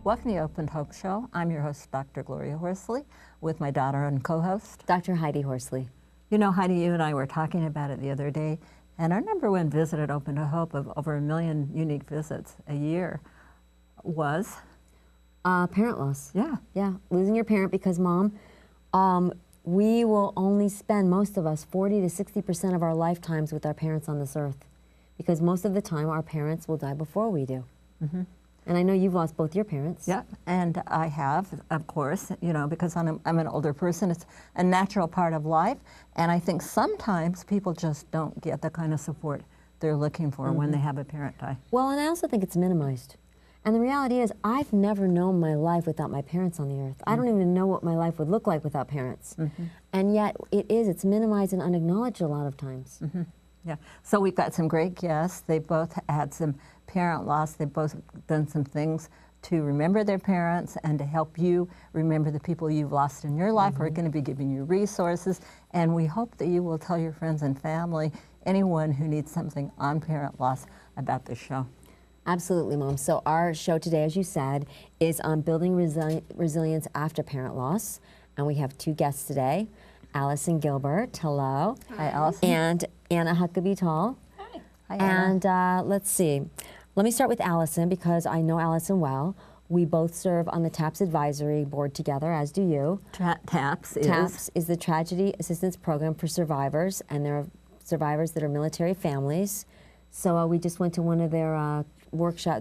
Welcome to the Open Hope Show. I'm your host, Dr. Gloria Horsley, with my daughter and co-host, Dr. Heidi Horsley. You know, Heidi, you and I were talking about it the other day, and our number one visit at Open to Hope of over 1 million unique visits a year was? Parent loss. Yeah. Yeah, losing your parent because, Mom, we will only spend, most of us, 40 to 60% of our lifetimes with our parents on this earth. Because most of the time, our parents will die before we do. Mm-hmm. And I know you've lost both your parents. Yeah, and I have, of course, you know, because I'm an older person. It's a natural part of life, and I think sometimes people just don't get the kind of support they're looking for when they have a parent die. Well, and I also think it's minimized. And the reality is, I've never known my life without my parents on the earth. I don't even know what my life would look like without parents. And yet, it's minimized and unacknowledged a lot of times. Yeah, so we've got some great guests. They both had some parent loss. They've both done some things to remember their parents and to help you remember the people you've lost in your life. We're going to be giving you resources, and we hope that you will tell your friends and family, anyone who needs something on parent loss, about this show. Absolutely, Mom. So our show today, as you said, is on building resilience after parent loss, and we have two guests today. Allison Gilbert, hello. Hi, Allison. And Anna Huckabee Tull. Hi. Hi, Anna. And let's see. Let me start with Allison because I know Allison well. We both serve on the TAPS advisory board together, as do you. TAPS is the Tragedy Assistance Program for survivors, and there are survivors that are military families. So we just went to one of their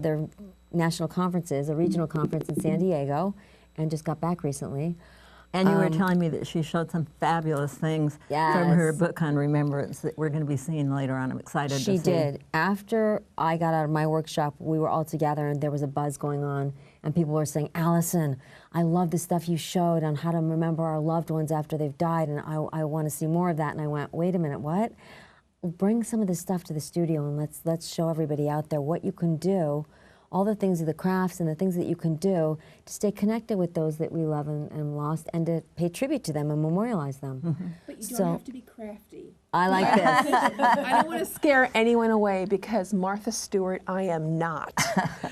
their national conferences, a regional conference in San Diego, and just got back recently. And you were telling me that she showed some fabulous things from her book on remembrance that we're going to be seeing later on. I'm excited to see. She did. After I got out of my workshop, we were all together and there was a buzz going on, and people were saying, Allison, I love the stuff you showed on how to remember our loved ones after they've died, and I want to see more of that. And I went, wait a minute, what? Bring some of this stuff to the studio and let's show everybody out there what you can do, all the things, the crafts and the things that you can do to stay connected with those that we love and lost, and to pay tribute to them and memorialize them. But you don't have to be crafty. I like this. I don't want to scare anyone away because Martha Stewart, I am not.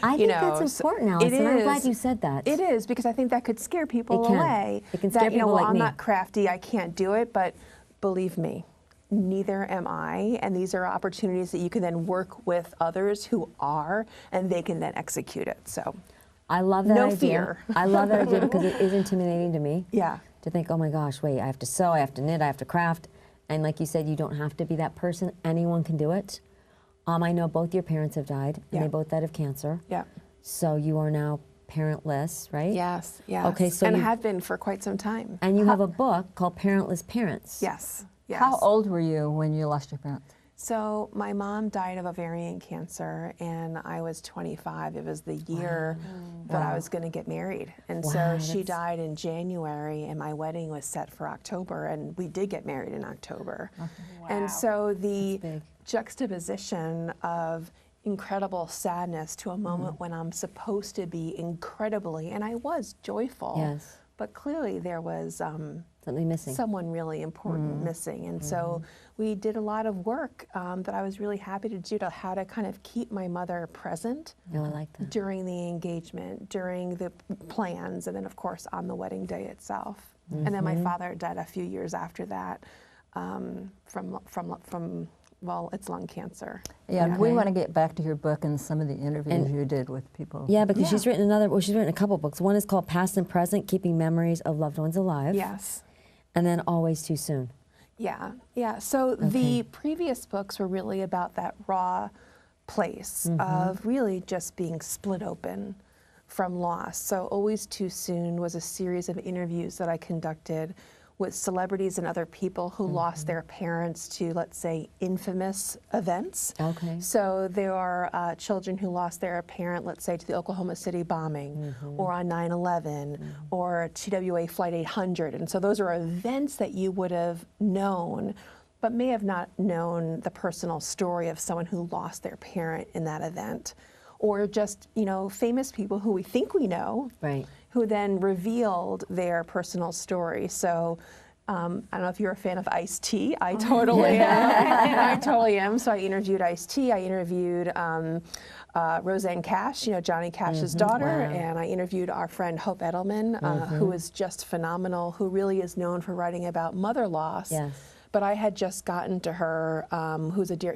I think that's important, Allison. I'm glad you said that. It is, because I think that could scare people away. It can scare people like I'm me. not crafty, I can't do it, but believe me, neither am I, and these are opportunities that you can then work with others who are, and they can then execute it. So I love that idea. No fear. I love that idea because it is intimidating to me. Yeah. To think, oh my gosh, wait, I have to sew, I have to knit, I have to craft. And like you said, you don't have to be that person. Anyone can do it. I know both your parents have died, and they both died of cancer. Yeah. So you are now parentless, right? Yes, yes. Okay, so and have been for quite some time. And you have a book called Parentless Parents. Yes. Yes. How old were you when you lost your parents? So my mom died of ovarian cancer, and I was 25. It was the year that I was going to get married. And so she died in January, and my wedding was set for October, and we did get married in October. And so the juxtaposition of incredible sadness to a moment when I'm supposed to be incredibly, and I was joyful, but clearly there was something missing. Someone really important missing. And so we did a lot of work that I was really happy to do, to how to kind of keep my mother present I like that. during the engagement, during the plans, and then of course on the wedding day itself. And then my father died a few years after that from well, it's lung cancer. Yeah, we want to get back to your book and some of the interviews you did with people. Yeah, because she's written she's written a couple books. One is called Past and Present, Keeping Memories of Loved Ones Alive. Yes. And then Always Too Soon. Yeah, yeah. So the previous books were really about that raw place of really just being split open from loss. So Always Too Soon was a series of interviews that I conducted with celebrities and other people who lost their parents to, let's say, infamous events. Okay. So there are children who lost their parent, let's say, to the Oklahoma City bombing, or on 9/11, or TWA Flight 800. And so those are events that you would have known, but may have not known the personal story of someone who lost their parent in that event. Or just, famous people who we think we know, who then revealed their personal story. So I don't know if you're a fan of Ice-T. I totally am. I totally am. So I interviewed Ice-T. I interviewed Roseanne Cash, Johnny Cash's daughter, and I interviewed our friend Hope Edelman, who is just phenomenal, who really is known for writing about mother loss. Yes. But I had just gotten to her,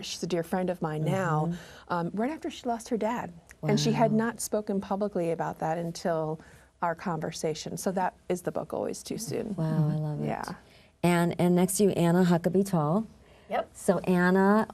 she's a dear friend of mine now, right after she lost her dad. Wow. And she had not spoken publicly about that until our conversation. So that is the book, Always Too Soon. Wow, I love it. Yeah. And next to you, Anna Huckabee Tull. Yep. So Anna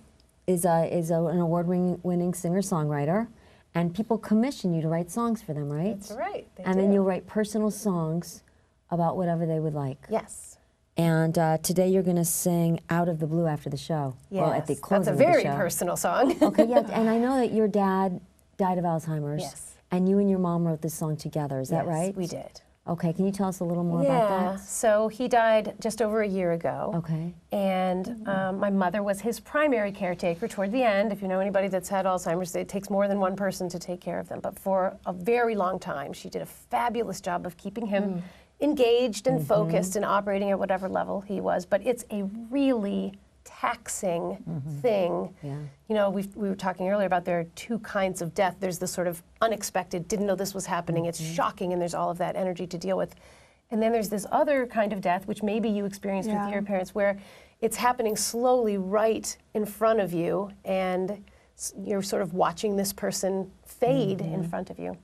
is an award-winning singer-songwriter, and people commission you to write songs for them, right? That's right. And then you'll write personal songs about whatever they would like. Yes. And today you're going to sing Out of the Blue after the show. Yes. Well, at the closing That's a very of the show. personal song. Okay, yeah, and I know that your dad died of Alzheimer's. Yes. And you and your mom wrote this song together, is that right? Yes, we did. Okay, can you tell us a little more about that? So he died just over a year ago. Okay. And my mother was his primary caretaker toward the end. If you know anybody that's had Alzheimer's, it takes more than one person to take care of them. But for a very long time, she did a fabulous job of keeping him engaged and focused and operating at whatever level he was. But it's a really taxing thing. Yeah. We were talking earlier about there are two kinds of death. There's the sort of unexpected, didn't know this was happening, it's shocking, and there's all of that energy to deal with. And then there's this other kind of death, which maybe you experienced with your parents, where it's happening slowly right in front of you, and you're sort of watching this person fade in front of you.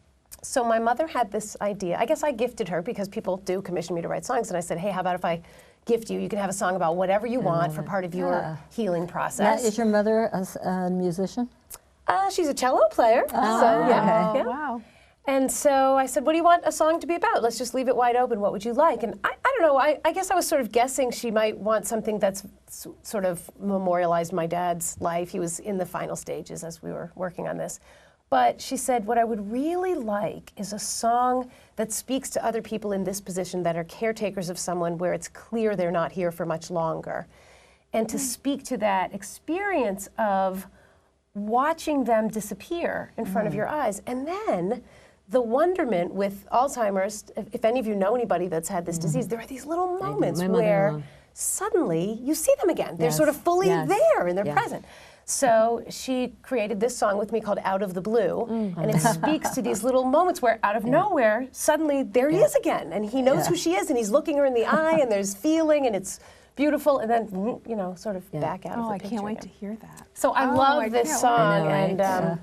So my mother had this idea. I guess I gifted her because people do commission me to write songs, and I said, hey, how about if I gift you? You can have a song about whatever you want for part of your healing process. Now, is your mother a musician? She's a cello player. So yeah. okay. Oh, wow. And so I said, what do you want a song to be about? Let's just leave it wide open. What would you like? And I don't know, I guess I was sort of guessing she might want something that's sort of memorialized my dad's life. He was in the final stages as we were working on this. But she said, what I would really like is a song that speaks to other people in this position that are caretakers of someone where it's clear they're not here for much longer. And to speak to that experience of watching them disappear in front of your eyes. And then the wonderment with Alzheimer's, if any of you know anybody that's had this disease, there are these little moments where suddenly you see them again. They're sort of fully there and they're present. So she created this song with me called Out of the Blue, and it speaks to these little moments where out of nowhere, suddenly there he is again, and he knows who she is, and he's looking her in the eye, and there's feeling, and it's beautiful, and then, sort of back out of the I picture can't wait again. to hear that. So I love this song, I know, right? and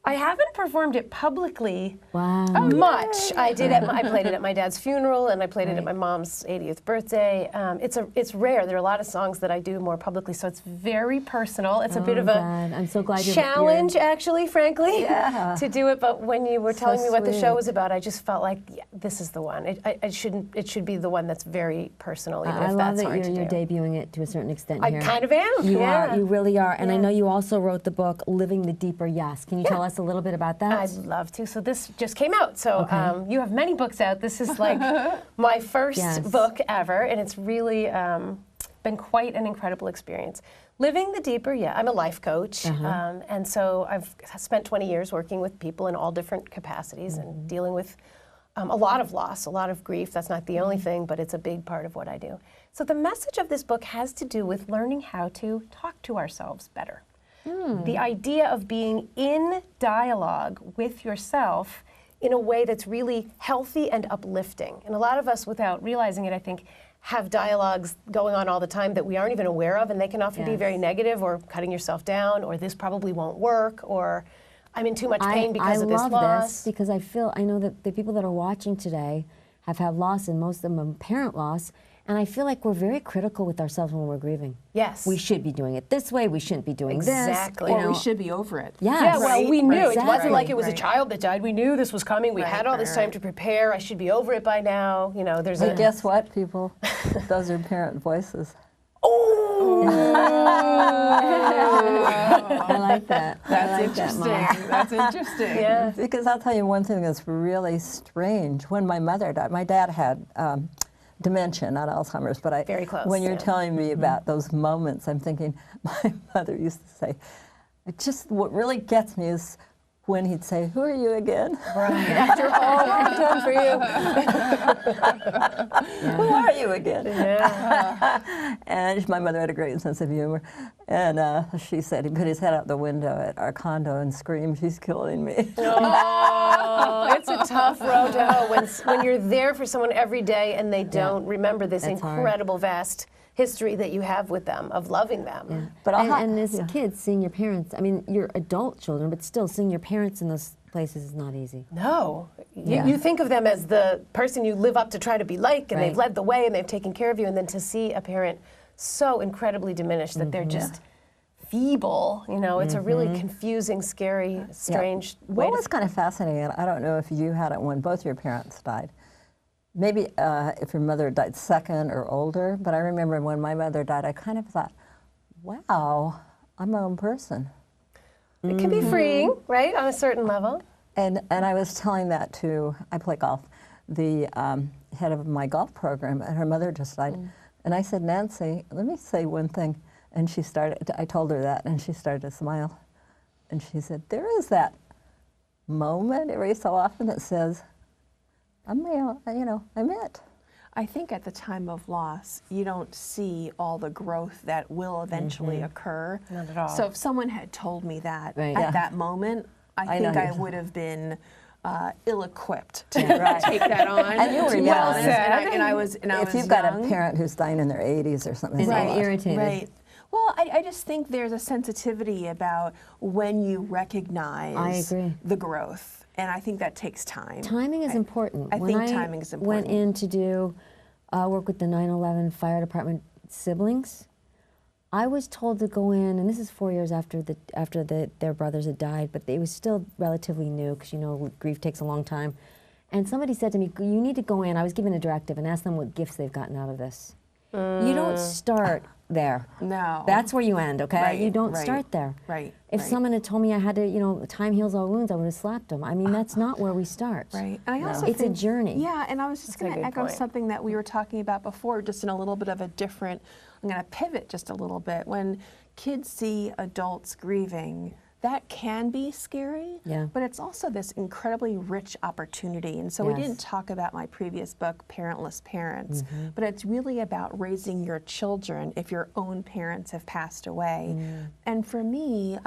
I haven't performed it publicly Wow. much. I played it at my dad's funeral, and I played it at my mom's 80th birthday. It's rare. There are a lot of songs that I do more publicly, so it's very personal. It's a bit of a I'm so glad challenge, actually, frankly, to do it. But when you were telling me what the show was about, I just felt like this is the one. It should be the one that's very personal, even I if love that's that hard to you're do. debuting it to a certain extent I here. kind of am. You yeah. are. You really are. And I know you also wrote the book Living the Deeper Yes. Can you tell us a little bit about that? I'd love to. So this just came out. So you have many books out. This is like my first book ever, and it's really been quite an incredible experience. Living the Deeper, I'm a life coach, and so I've spent 20 years working with people in all different capacities and dealing with a lot of loss, a lot of grief. That's not the only thing, but it's a big part of what I do. So the message of this book has to do with learning how to talk to ourselves better. The idea of being in dialogue with yourself in a way that's really healthy and uplifting. And a lot of us, without realizing it, I think, have dialogues going on all the time that we aren't even aware of, and they can often be very negative, or cutting yourself down, or this probably won't work, or I'm in too much pain because of this loss. I love this because I know that the people that are watching today have had loss, and most of them parent loss. And I feel like we're very critical with ourselves when we're grieving. Yes. We should be doing it this way. We shouldn't be doing Exactly. this. Or we should be over it. Yes. Yeah, well, we knew. Exactly. It wasn't like it was a child that died. We knew this was coming. We had all this time to prepare. I should be over it by now. There's But guess what, people? Those are parent voices. Oh! I like that. That's interesting. That's interesting. Yeah. Because I'll tell you one thing that's really strange. When my mother died, my dad had dementia, not Alzheimer's, but Very close, when you're yeah. telling me about those moments, I'm thinking, my mother used to say, what really gets me is when he'd say, "Who are you again?" Right. After all I've done for you. Who are you again? Yeah. And my mother had a great sense of humor. And she said he put his head out the window at our condo and screamed, "She's killing me." Oh, it's a tough road to hoe when you're there for someone every day and they don't remember this incredible, vast history that you have with them, of loving them. Yeah. But and as kids, seeing your parents, I mean, you're adult children, but still seeing your parents in those places is not easy. No. You think of them as the person you live up to try to be like, and they've led the way, and they've taken care of you, and then to see a parent so incredibly diminished that they're just feeble, you know, it's a really confusing, scary, strange way. What was kind of fascinating, and I don't know if you had it when both your parents died, maybe if your mother died second or older, but I remember when my mother died, I kind of thought, wow, I'm my own person. It can be freeing, right, on a certain level. And I was telling that to, I play golf, the head of my golf program, and her mother just died. And I said, "Nancy, let me say one thing." And she started, I told her that, and she started to smile. And she said, "There is that moment every so often that says, I'm it." I think at the time of loss, you don't see all the growth that will eventually occur. Not at all. So if someone had told me that Right. at that moment, I think know. I would have been ill-equipped to Right. take that on. And you were to be young. honest. And I was If you've got a parent who's dying in their 80s or something, And it's a lot. irritated. Right. Well, I just think there's a sensitivity about when you recognize the growth, and I think that takes time. Timing is important. I think timing is important. Went in to do work with the 9/11 fire department siblings, I was told to go in, and this is 4 years after their brothers had died, but it was still relatively new because, you know, grief takes a long time. And somebody said to me, "You need to go in." I was given a directive and ask them what gifts they've gotten out of this. You don't start there. No. That's where you end, okay? Right, you don't right, start there. right, If right. someone had told me I had to, you know, time heals all wounds, I would have slapped them. I mean, that's not where we start. Right. And I also It's a think, journey. Yeah, and I was just That's a going to good echo point. something that we were talking about before, just in a little bit of a different, I'm going to pivot just a little bit. When kids see adults grieving, that can be scary, Yeah. but it's also this incredibly rich opportunity. And so we Yes. didn't talk about my previous book, Parentless Parents, but it's really about raising your children if your own parents have passed away. And for me,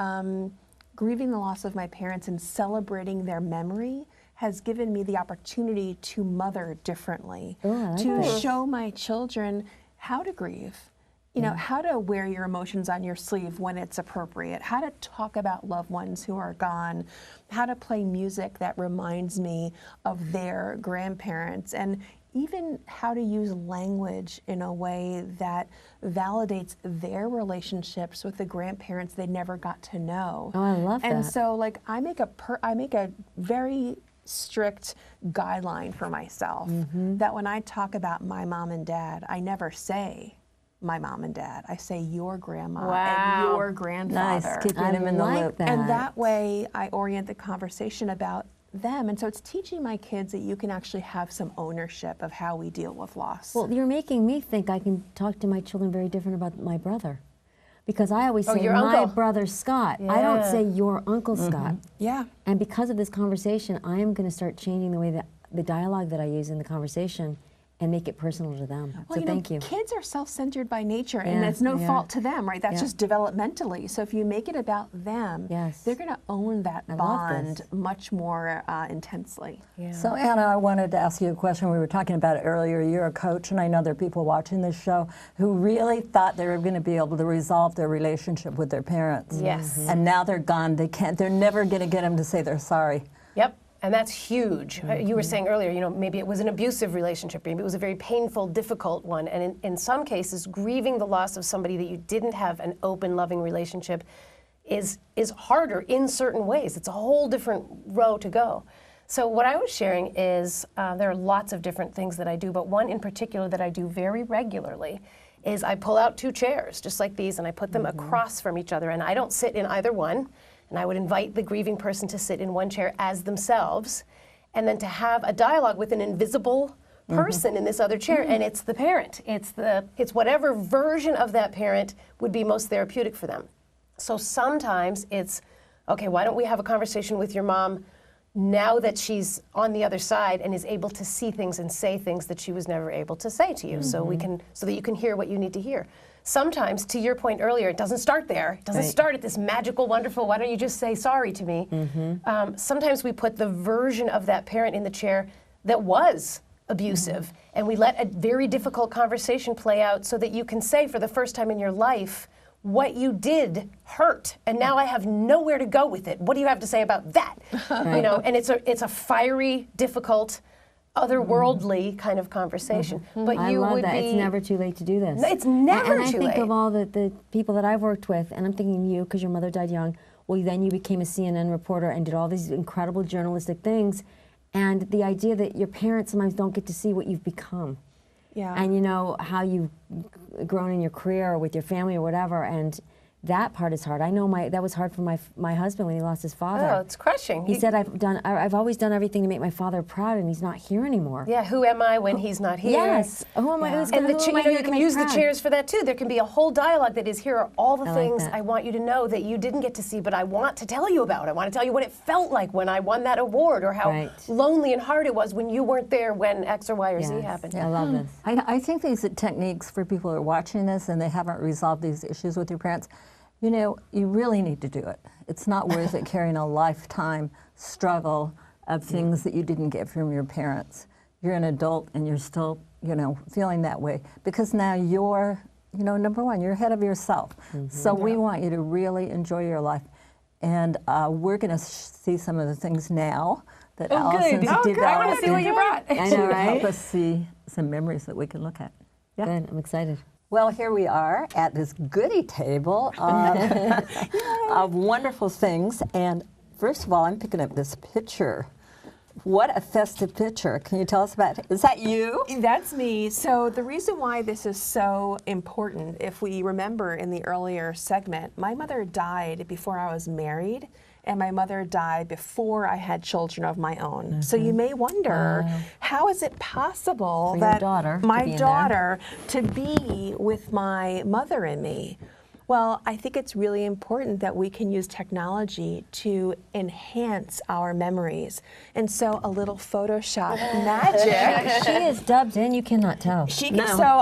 grieving the loss of my parents and celebrating their memory has given me the opportunity to mother differently, Oh, I like to that. show my children how to grieve. You know, how to wear your emotions on your sleeve when it's appropriate, how to talk about loved ones who are gone, how to play music that reminds me of their grandparents, and even how to use language in a way that validates their relationships with the grandparents they never got to know. Oh, I love And that. so, like, I make a very strict guideline for myself that when I talk about my mom and dad, I never say my mom and dad. I say your grandma and Wow. your grandfather. Nice, keeping I them in the like loop. that. And that way I orient the conversation about them. And so it's teaching my kids that you can actually have some ownership of how we deal with loss. Well, you're making me think I can talk to my children very different about my brother. Because I always say your my uncle. brother Scott. I don't Yeah. say your Uncle Scott. yeah. And because of this conversation, I am going to start changing the way that the dialogue that I use in the conversation and make it personal to them. Well, So thank you. Kids are self-centered by nature, and Yeah, it's no they are. fault to them, right? That's Yeah. just developmentally. So if you make it about them, Yes. they're going to own that I love bond this. much more intensely. Yeah. So Anna, I wanted to ask you a question. We were talking about it earlier. You're a coach, and I know there are people watching this show who really thought they were going to be able to resolve their relationship with their parents. Yes. And now they're gone. They can't. They're never going to get them to say they're sorry. Yep, and that's huge. You were saying earlier, you know, maybe it was an abusive relationship, maybe it was a very painful, difficult one, and in some cases, grieving the loss of somebody that you didn't have an open, loving relationship is harder in certain ways. It's a whole different row to go. So what I was sharing is there are lots of different things that I do, but one in particular that I do very regularly is I pull out two chairs, just like these, and I put them across from each other, and I don't sit in either one. And I would invite the grieving person to sit in one chair as themselves, and then to have a dialogue with an invisible person in this other chair, and it's the parent. It's whatever version of that parent would be most therapeutic for them. So sometimes it's okay, why don't we have a conversation with your mom now that she's on the other side and is able to see things and say things that she was never able to say to you, so that you can hear what you need to hear. Sometimes, to your point earlier, it doesn't start there. It doesn't start at this magical, wonderful, why don't you just say sorry to me? Sometimes we put the version of that parent in the chair that was abusive, and we let a very difficult conversation play out so that you can say for the first time in your life, what you did hurt, and now I have nowhere to go with it. What do you have to say about that? You know, and it's a fiery, difficult, otherworldly kind of conversation. But I you love would that. be. It's never too late to do this. It's never and I too think late. of all the people that I've worked with, and I'm thinking you, because your mother died young. Well, then you became a CNN reporter and did all these incredible journalistic things. And the idea that your parents sometimes don't get to see what you've become. Yeah. And you know, how you've grown in your career or with your family or whatever. And that part is hard. I know that was hard for my husband when he lost his father. Oh, it's crushing. He said, I've always done everything to make my father proud, and he's not here anymore. Yeah, who am I when he's not here? Yes. Who am I? Who's And gonna, who am I you to can make use proud? the chairs for that too. There can be a whole dialogue that is, here are all the I like things that. I want you to know that you didn't get to see, but I want to tell you about. I want to tell you what it felt like when I won that award, or how lonely and hard it was when you weren't there when X or Y or Z happened. I love this. I think these techniques for people who are watching this and they haven't resolved these issues with your parents, you know, you really need to do it. It's not worth it carrying a lifetime struggle of things that you didn't get from your parents. You're an adult and you're still, you know, feeling that way because now you're, you know, number one, you're ahead of yourself. So we want you to really enjoy your life. And we're going to see some of the things now that Allison's developed. I want to see what you brought. I know, to right? help us see some memories that we can look at. Yeah. Good. I'm excited. Well, here we are at this goodie table of wonderful things. And first of all, I'm picking up this picture. What a festive picture. Can you tell us about it? Is that you? That's me. So the reason why this is so important, if we remember in the earlier segment, my mother died before I was married, and my mother died before I had children of my own. So you may wonder, how is it possible For your that daughter to my be in daughter to be with my mother and me? Well, I think it's really important that we can use technology to enhance our memories. And so a little Photoshop magic. She is dubbed in. You cannot tell. So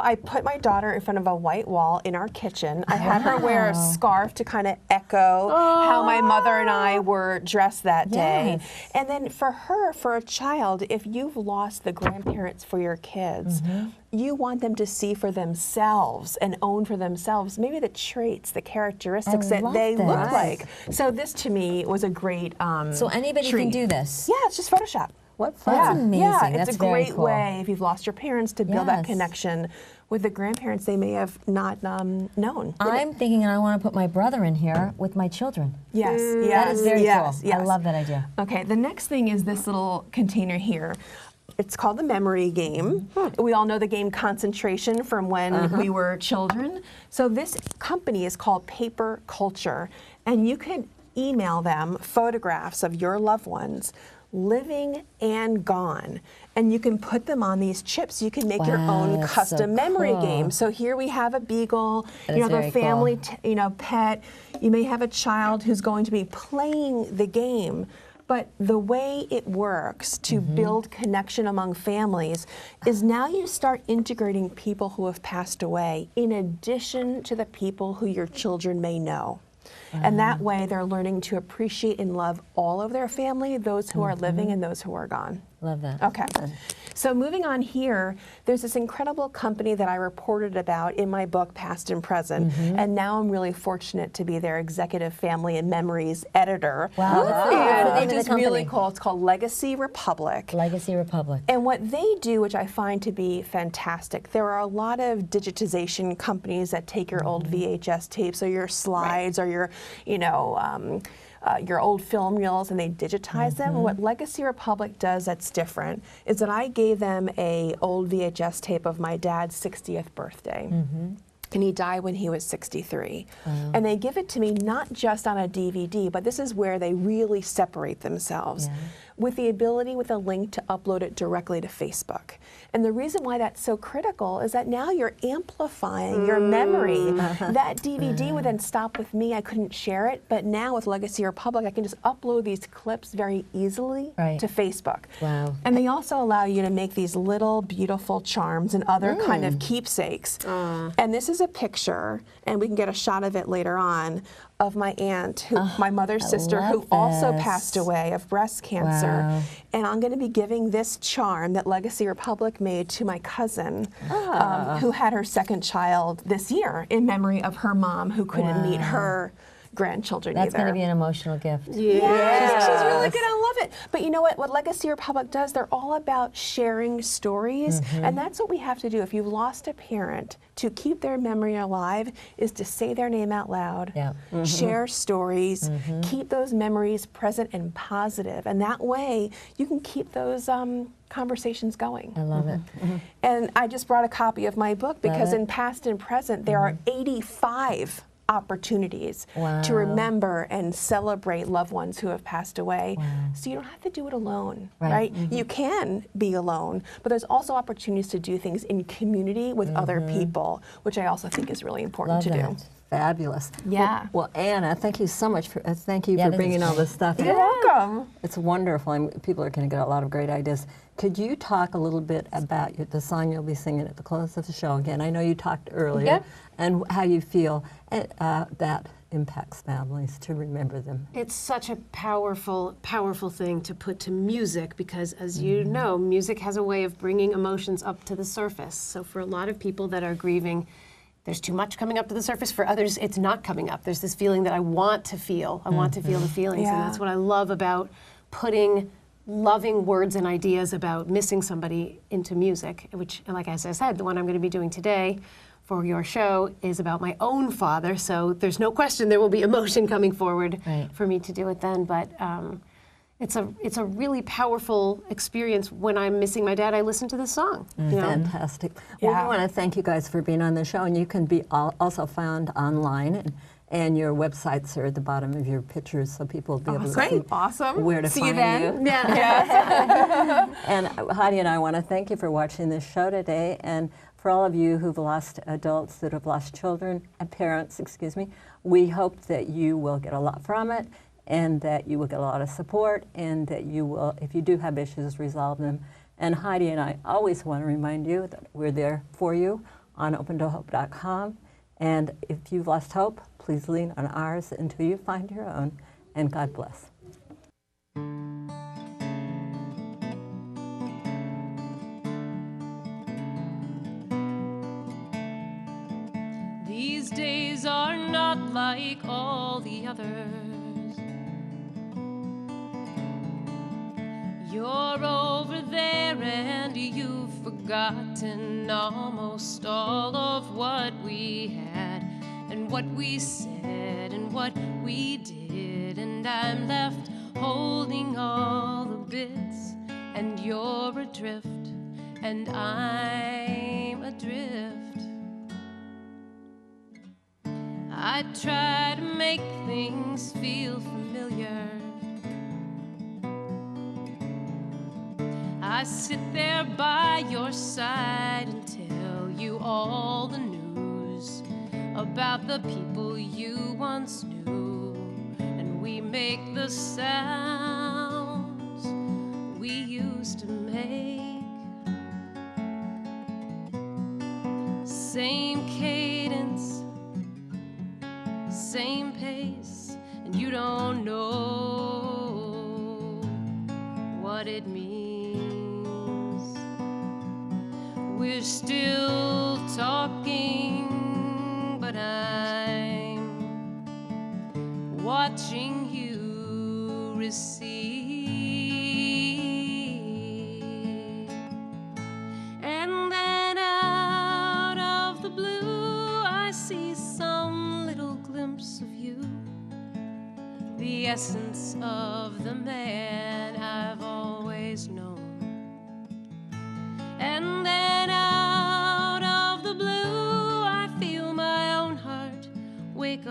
I put my daughter in front of a white wall in our kitchen. I had her wear a scarf to kind of echo how my mother and I were dressed that day. And then for her, for a child, if you've lost the grandparents for your kids, you want them to see for themselves and own for themselves maybe the traits, the characteristics that they look like. So this to me was a great So anybody treat. can do this? Yeah, it's just Photoshop. What fun. That's amazing. Yeah, That's it's a very great cool. way if you've lost your parents to build that connection with the grandparents they may have not known. I'm thinking I want to put my brother in here with my children. Yes, That is very cool. yes. I love that idea. Okay, the next thing is this little container here. It's called the memory game. We all know the game Concentration from when we were children. So this company is called Paper Culture, and you could email them photographs of your loved ones, living and gone, and you can put them on these chips. You can make your own that's custom so memory cool. game. So here we have a beagle, That you is know, the very cool. family, pet. You may have a child who's going to be playing the game. But the way it works to build connection among families is now you start integrating people who have passed away in addition to the people who your children may know. And that way they're learning to appreciate and love all of their family, those who are living and those who are gone. Love that. Okay. So moving on here, there's this incredible company that I reported about in my book, Past and Present, and now I'm really fortunate to be their executive family and memories editor. Wow. What's the name of Which the is really company? cool. It's called Legacy Republic. Legacy Republic. And what they do, which I find to be fantastic, there are a lot of digitization companies that take your old VHS tapes or your slides or your, your old film reels and they digitize them. What Legacy Republic does that's different is that I gave them a old VHS tape of my dad's 60th birthday. and he died when he was 63. And they give it to me not just on a DVD, but this is where they really separate themselves, with the ability, with a link, to upload it directly to Facebook. And the reason why that's so critical is that now you're amplifying your memory. That DVD would then stop with me. I couldn't share it, but now with Legacy Republic, I can just upload these clips very easily to Facebook. Wow. And they also allow you to make these little beautiful charms and other kind of keepsakes. And this is a picture, and we can get a shot of it later on, of my aunt, who, my mother's sister, who also passed away of breast cancer. And I'm going to be giving this charm that Legacy Republic made to my cousin, who had her second child this year, in memory of her mom, who couldn't meet her grandchildren That's either. going to be an emotional gift. Yes. She's really good. I love it. But you know what Legacy Republic does? They're all about sharing stories. And that's what we have to do. If you've lost a parent, to keep their memory alive is to say their name out loud, share stories, keep those memories present and positive. And that way you can keep those conversations going. I love it. And I just brought a copy of my book because in past and present there are 85 opportunities to remember and celebrate loved ones who have passed away. So you don't have to do it alone, right? You can be alone, but there's also opportunities to do things in community with other people, which I also think is really important to do. Fabulous. Yeah. Well, Anna, thank you so much for thank you for bringing all this stuff. You're welcome. It's wonderful, and people are going to get a lot of great ideas. Could you talk a little bit about the song you'll be singing at the close of the show again? I know you talked earlier, and how you feel that impacts families to remember them. It's such a powerful, powerful thing to put to music because, as you know, music has a way of bringing emotions up to the surface. So for a lot of people that are grieving, there's too much coming up to the surface. For others, it's not coming up. There's this feeling that I want to feel. I want to feel the feelings, and that's what I love about putting loving words and ideas about missing somebody into music, which, like as I said, the one I'm going to be doing today for your show is about my own father, so there's no question there will be emotion coming forward for me to do it then, but it's a really powerful experience. When I'm missing my dad, I listen to this song. You know? Fantastic. Well, we want to thank you guys for being on the show, and you can be also found online, and your websites are at the bottom of your pictures, so people will be able to see where to find you. And Heidi and I want to thank you for watching this show today, and for all of you who've lost adults, that have lost children, parents, excuse me, we hope that you will get a lot from it, and that you will get a lot of support, and that you will, if you do have issues, resolve them. And Heidi and I always want to remind you that we're there for you on opentohope.com. And if you've lost hope, please lean on ours until you find your own. And God bless. These days are not like all the others. You're over there and you've forgotten almost all of what we had and what we said and what we did, and I'm left holding all the bits, and you're adrift and I'm adrift. I try to make things feel familiar. I sit there by your side and tell you all the news about the people you once knew, and we make the sounds we used to make. Same cadence, same pace, and you don't know what it means. We're still talking, but I'm watching you recede. And then out of the blue I see some little glimpse of you, the essence of the man I've always known. And then out of the blue I feel my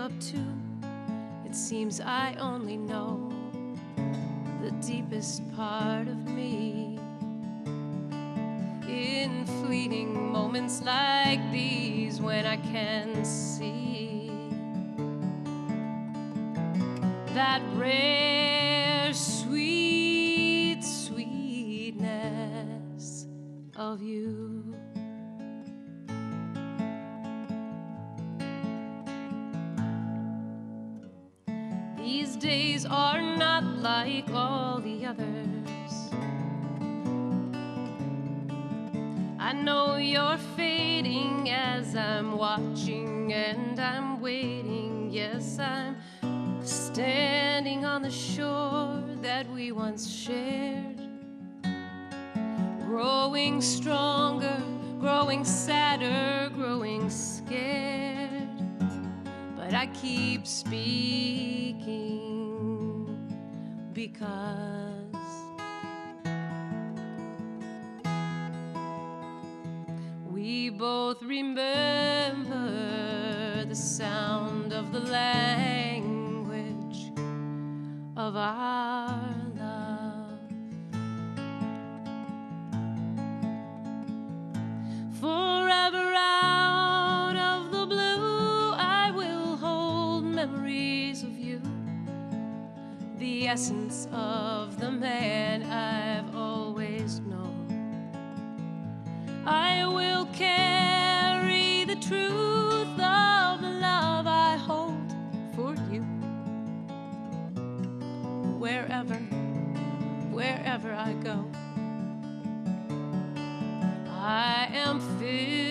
up to. It seems I only know the deepest part of me. In fleeting moments like these, when I can see that rare, sweet, sweetness of you. These days are not like all the others. I know you're fading as I'm watching and I'm waiting. Yes, I'm standing on the shore that we once shared, growing stronger, growing sadder, growing scared. But I keep speaking because we both remember the sound of the language of our love. Forever out of the blue, I will hold memories of you, the essence of the man I've always known. I will carry the truth of the love I hold for you, wherever I go. I am filled